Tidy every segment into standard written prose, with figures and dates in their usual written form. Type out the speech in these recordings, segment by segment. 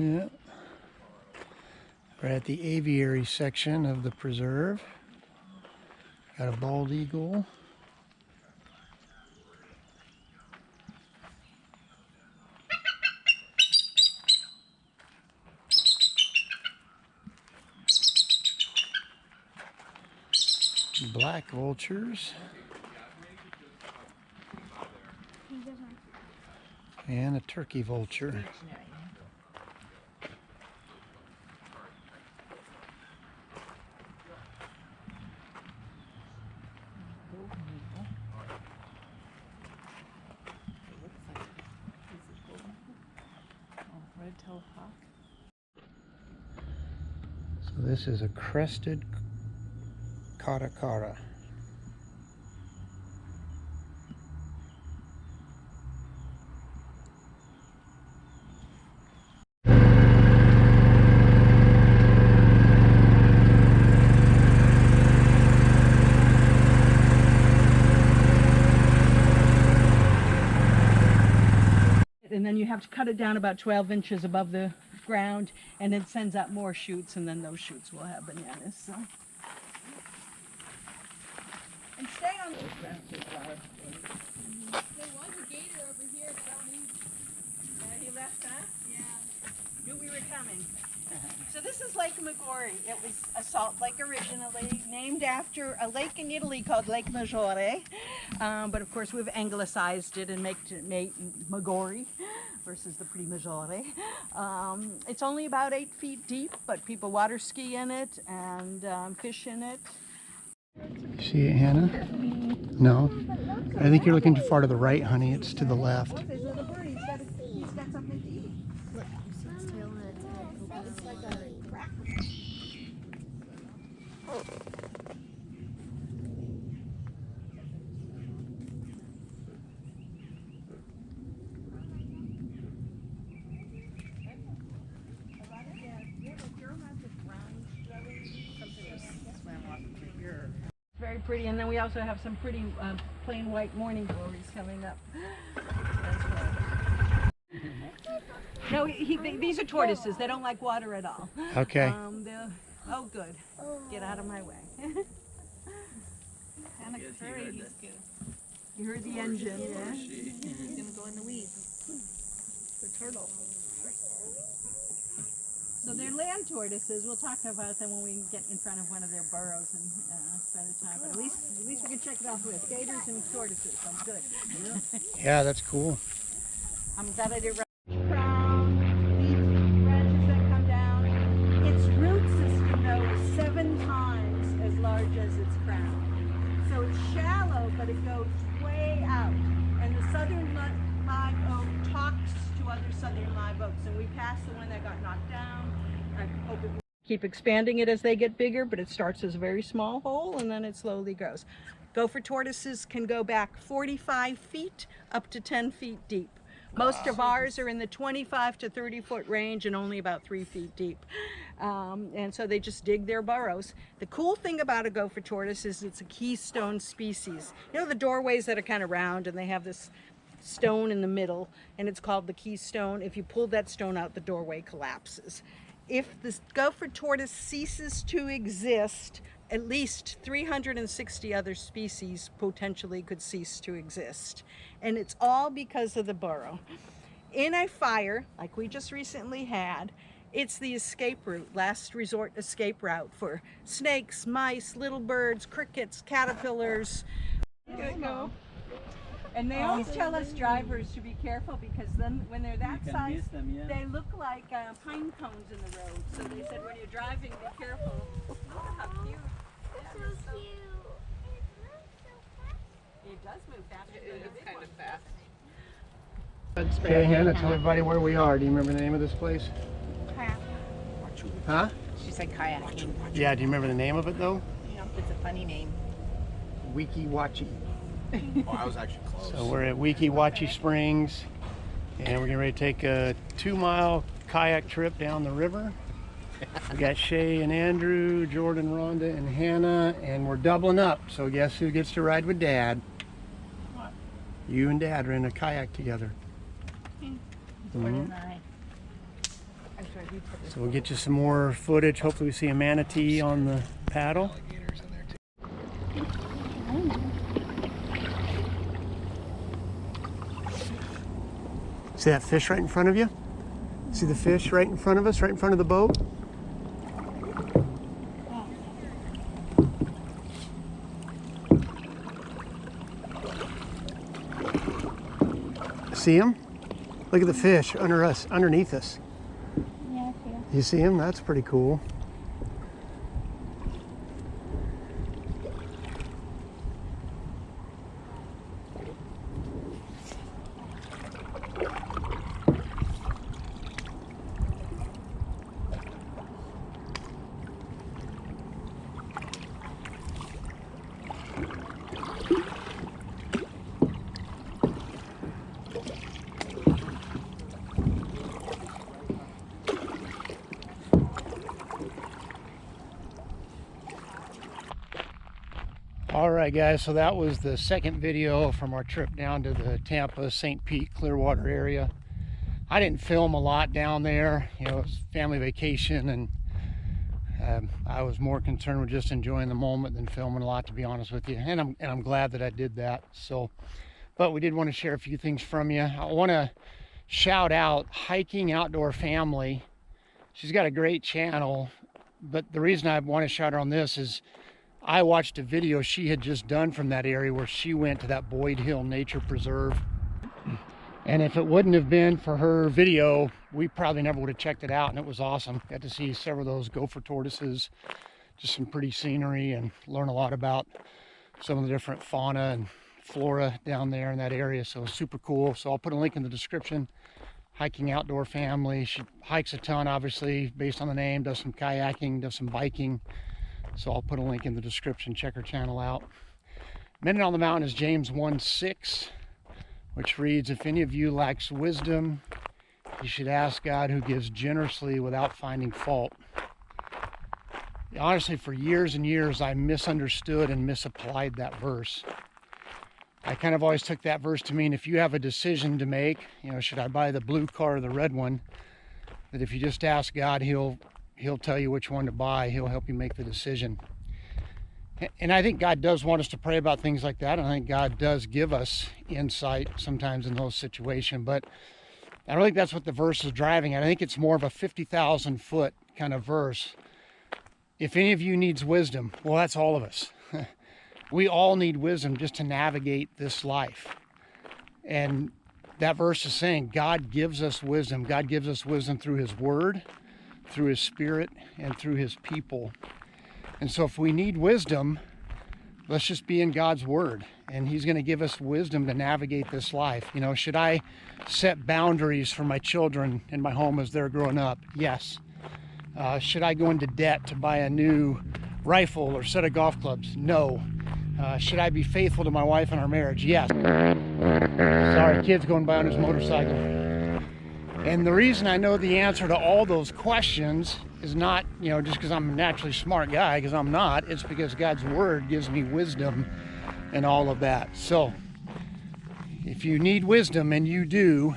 Yeah. We're at the aviary section of the preserve. Got a bald eagle. Black vultures. And a turkey vulture. Red-tailed hawk. So this is a crested caracara. And then you have to cut it down about 12 inches above the ground, and it sends out more shoots, and then those shoots will have bananas. So. And stay on those grounds as well. There was a gator over here, but I don't know. He left, huh? Yeah. Knew we were coming. So this is Lake Mori. It was a salt lake originally, named after a lake in Italy called Lake Maggiore. But of course we've anglicized it and made Maggiore versus the pretty Maggiore. It's only about 8 feet deep, but people water ski in it and fish in it. You see it, Hannah? No? I think you're looking too far to the right, honey. It's to the left. He's got something to eat. Look, you see his tail and it's like a cracker. Very pretty, and then we also have some pretty plain white morning glories coming up as well. No, these are tortoises. They don't like water at all. Okay. Oh, good. Get out of my way. You heard the engine, yeah? He's gonna go in the weeds. The turtle. So they're land tortoises. We'll talk about them when we get in front of one of their burrows and spend the time. But at least we can check it off with gators and tortoises. That's good. Yeah, that's cool. I'm glad I did right. Crown, these branches that come down. Its root system, though, is 7 times as large as its crown. So it's shallow, but it goes way out. And the southern live oak talks to other southern live oaks. And we passed the one that got knocked down. I hope it will keep expanding it as they get bigger, but it starts as a very small hole and then it slowly grows. Gopher tortoises can go back 45 feet up to 10 feet deep. Most of ours are in the 25 to 30 foot range and only about 3 feet deep. And so they just dig their burrows. The cool thing about a gopher tortoise is it's a keystone species. You know the doorways that are kind of round and they have this stone in the middle and it's called the keystone. If you pull that stone out, the doorway collapses. If the gopher tortoise ceases to exist, at least 360 other species potentially could cease to exist. And it's all because of the burrow. In a fire, like we just recently had, it's the escape route, last resort escape route for snakes, mice, little birds, crickets, caterpillars. Go. And they always tell us drivers to be careful because then when they're that size, they look like pine cones in the road. So they said when you're driving, be careful. Look how cute. So cute. It does move fast. It is kind of fast. Okay, Hannah, tell everybody where we are. Do you remember the name of this place? Huh? She said kayaking. Yeah, do you remember the name of it though? It's a funny name. Weeki Wachee. Oh, I was actually close. So we're at Weeki Wachee Springs, and we're getting ready to take a 2-mile kayak trip down the river. We got Shay and Andrew, Jordan, Rhonda, and Hannah, and we're doubling up. So guess who gets to ride with Dad? What? You and Dad are in a kayak together. Jordan and I. So we'll get you some more footage. Hopefully we see a manatee on the paddle. Alligators in there too. See that fish right in front of you? See the fish right in front of us, right in front of the boat? See him? Look at the fish under us, underneath us. Yeah, I see. You see him? That's pretty cool. All right, guys, so that was the second video from our trip down to the Tampa, St. Pete, Clearwater area. I didn't film a lot down there. You know, it was family vacation, and I was more concerned with just enjoying the moment than filming a lot, to be honest with you. And I'm glad that I did that. So, but we did want to share a few things from you. I want to shout out Hiking Outdoor Family. She's got a great channel, but the reason I want to shout her on this is I watched a video she had just done from that area where she went to that Boyd Hill Nature Preserve. And if it wouldn't have been for her video, we probably never would have checked it out, and it was awesome. Got to see several of those gopher tortoises, just some pretty scenery, and learn a lot about some of the different fauna and flora down there in that area. So super cool. So I'll put a link in the description. Hiking Outdoor Family. She hikes a ton, obviously, based on the name, does some kayaking, does some biking. So I'll put a link in the description. Check her channel out. Minute on the Mountain is James 1:6, which reads, if any of you lacks wisdom, you should ask God, who gives generously without finding fault. Honestly, for years and years, I misunderstood and misapplied that verse. I kind of always took that verse to mean if you have a decision to make, you know, should I buy the blue car or the red one, that if you just ask God, He'll tell you which one to buy. He'll help you make the decision. And I think God does want us to pray about things like that. And I think God does give us insight sometimes in those situations. But I don't think that's what the verse is driving at. I think it's more of a 50,000 foot kind of verse. If any of you needs wisdom, well, that's all of us. We all need wisdom just to navigate this life. And that verse is saying God gives us wisdom. God gives us wisdom through His Word, through His Spirit, and through His people. And so if we need wisdom, let's just be in God's Word, and He's going to give us wisdom to navigate this life. You know, should I set boundaries for my children in my home as they're growing up? Yes. Should I go into debt to buy a new rifle or set of golf clubs? No. Should I be faithful to my wife in our marriage? Yes. Sorry, kid's going by on his motorcycle. And the reason I know the answer to all those questions is not, you know, just because I'm a naturally smart guy, because I'm not. It's because God's Word gives me wisdom and all of that. So if you need wisdom, and you do,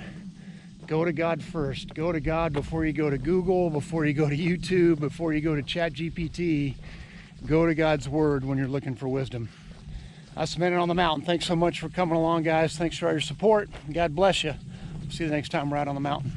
go to God first. Go to God before you go to Google, before you go to YouTube, before you go to ChatGPT. Go to God's Word when you're looking for wisdom. That's Minute on the Mountain. Thanks so much for coming along, guys. Thanks for all your support. God bless you. See you the next time we're out on the mountain.